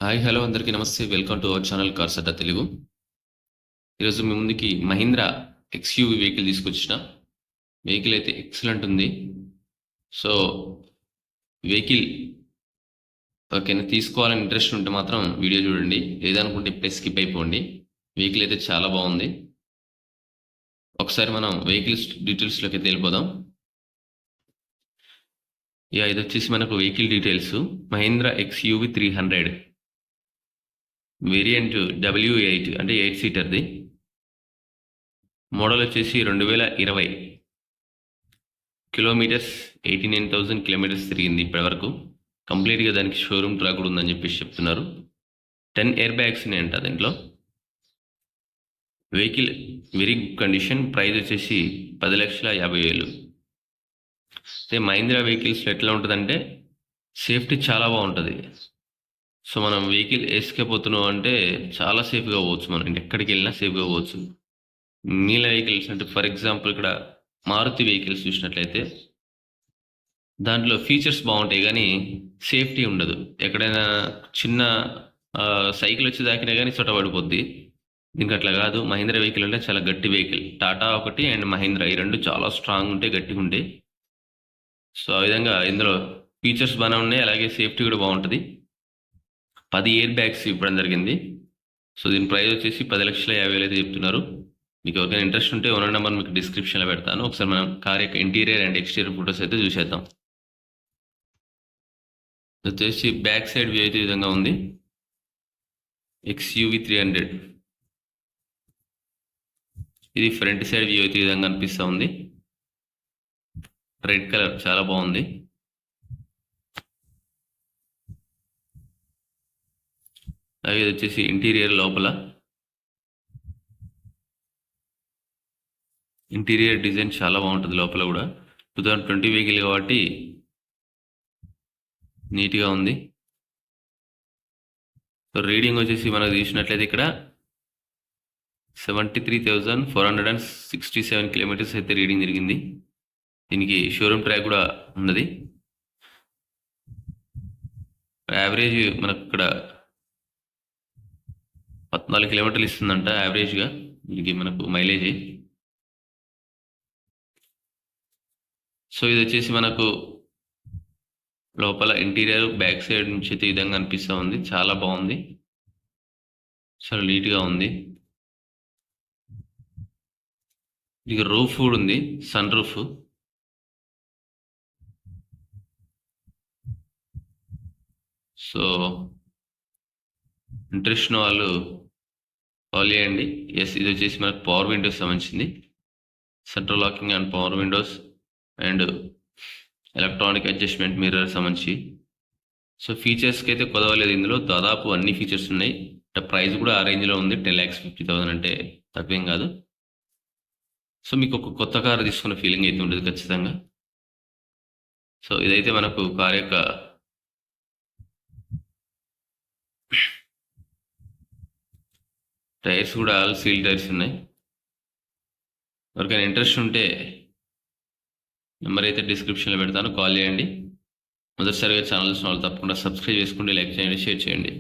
Hi hello అందరికీ namaste. Welcome to our channel cars Adda Telugu. ఈరోజు మీ ముందుకి మహీంద్రా ఎక్స్యూవీ వెహికల్ తీసుకొచ్చిన. వెహికల్ అయితే ఎక్సలెంట్ ఉంది. సో వెహికల్ ఓకేనా, తీసుకోవాలని ఇంట్రెస్ట్ ఉంటే మాత్రం వీడియో చూడండి, లేదనుకుంటే ఇప్పుడే స్కిప్ అయిపోండి. వెహికల్ అయితే చాలా బాగుంది. ఒకసారి మనం వెహికల్స్ డీటెయిల్స్లోకి అయితే వెళ్ళిపోదాం. ఇది వచ్చేసి మనకు vehicle details. Mahindra XUV 300 variant W8 అంటే 8 సీటర్ది. మోడల్ వచ్చేసి 2020. కిలోమీటర్స్ 89,000 కిలోమీటర్స్ తిరిగింది ఇప్పటివరకు. కంప్లీట్గా దానికి షోరూమ్ ట్రాక్ కూడా ఉందని చెప్పేసి చెప్తున్నారు. 10 ఎయిర్ బ్యాగ్స్ ఉన్నాయంట దీంట్లో. Vehicle very good condition. Price వచ్చేసి 10,50,000. అయితే మహీంద్రా వెహికల్స్లో ఎట్లా ఉంటుందంటే సేఫ్టీ చాలా బాగుంటుంది. సో మనం వెహికల్ వేసుకపోతున్నాం అంటే చాలా సేఫ్గా పోవచ్చు, మనం ఎక్కడికి వెళ్ళినా సేఫ్గా పోవచ్చు. మిగిలిన వెహికల్స్ అంటే ఫర్ ఎగ్జాంపుల్ ఇక్కడ మారుతి వెహికల్స్ చూసినట్లయితే దాంట్లో ఫీచర్స్ బాగుంటాయి కానీ సేఫ్టీ ఉండదు. ఎక్కడైనా చిన్న సైకిల్ వచ్చి దాకినా కానీ చోట పడిపోద్ది. దీనికి అట్లా కాదు. మహీంద్రా వెహికల్ అంటే చాలా గట్టి వెహికల్. టాటా ఒకటి అండ్ మహీంద్రా ఈ రెండు చాలా స్ట్రాంగ్ ఉంటాయి, గట్టిగా ఉంటాయి. సో ఆ విధంగా ఇందులో ఫీచర్స్ బాగానే ఉన్నాయి, అలాగే సేఫ్టీ కూడా బాగుంటుంది. 10 ఎయిర్ బ్యాగ్స్ ఇవ్వడం జరిగింది. సో దీని ప్రైస్ వచ్చేసి 10,50,000 అయితే చెప్తున్నారు. మీకు ఎవరికైనా ఇంట్రెస్ట్ ఉంటే ఓనర్ నెంబర్ మీకు డిస్క్రిప్షన్లో పెడతాను. ఒకసారి మనం కార్ యొక్క ఇంటీరియర్ అండ్ ఎక్స్టీరియర్ ఫొటోస్ అయితే చూసేద్దాం. వచ్చేసి బ్యాక్ సైడ్ వ్యూ అయితే ఈ విధంగా ఉంది. ఎక్స్యూవీ 300. ఇది ఫ్రంట్ సైడ్ వ్యూ అయితే ఈ విధంగా అనిపిస్తూ ఉంది. రెడ్ కలర్ చాలా బాగుంది. అలాగే ఇది వచ్చేసి ఇంటీరియర్ లోపల. ఇంటీరియర్ డిజైన్ చాలా బాగుంటుంది లోపల కూడా. 2020 వెహికల్ కాబట్టి నీట్గా ఉంది. సో రీడింగ్ వచ్చేసి మనకు చూసినట్లయితే ఇక్కడ 73,467 కిలోమీటర్స్ అయితే రీడింగ్ జరిగింది. దీనికి షోరూమ్ ట్రాక్ కూడా ఉన్నది. యావరేజ్ మనకు ఇక్కడ 14 కిలోమీటర్లు ఇస్తుందంట యావరేజ్గా దీనికి మనకు మైలేజ్. సో ఇది వచ్చేసి మనకు లోపల ఇంటీరియర్ బ్యాక్ సైడ్ నుంచి అయితే ఈ విధంగా అనిపిస్తూ ఉంది. చాలా బాగుంది, చాలా నీట్గా ఉంది. ఇది రూఫ్ కూడా ఉంది, సన్ రూఫ్. సో ఇంట్రెస్ట్ ఉన్న వాళ్ళు కాల్ చేయండి. ఎస్, ఇది వచ్చేసి మనకు పవర్ విండోస్ సంబంధించింది. Central locking and power Windows and electronic adjustment mirror సంబంధించి. సో ఫీచర్స్కి అయితే కొదవలేదు. ఇందులో దాదాపు అన్ని ఫీచర్స్ ఉన్నాయి. ప్రైస్ కూడా ఆ రేంజ్లో ఉంది. 10,50,000 అంటే తక్కువేం కాదు. సో మీకు ఒక కొత్త కార్ తీసుకున్న ఫీలింగ్ అయితే ఉంటుంది ఖచ్చితంగా. సో ఇదైతే మనకు కార్ యొక్క టైర్స్ కూడా ఆల్ సీల్ టైర్స్ ఉన్నాయి. ఎవరికైనా ఇంట్రెస్ట్ ఉంటే నెంబర్ అయితే డిస్క్రిప్షన్లో పెడతాను, కాల్ చేయండి. మొదటిసారిగా ఛానల్ చూసిన వాళ్ళు తప్పకుండా సబ్స్క్రైబ్ చేసుకోండి, లైక్ చేయండి, షేర్ చేయండి.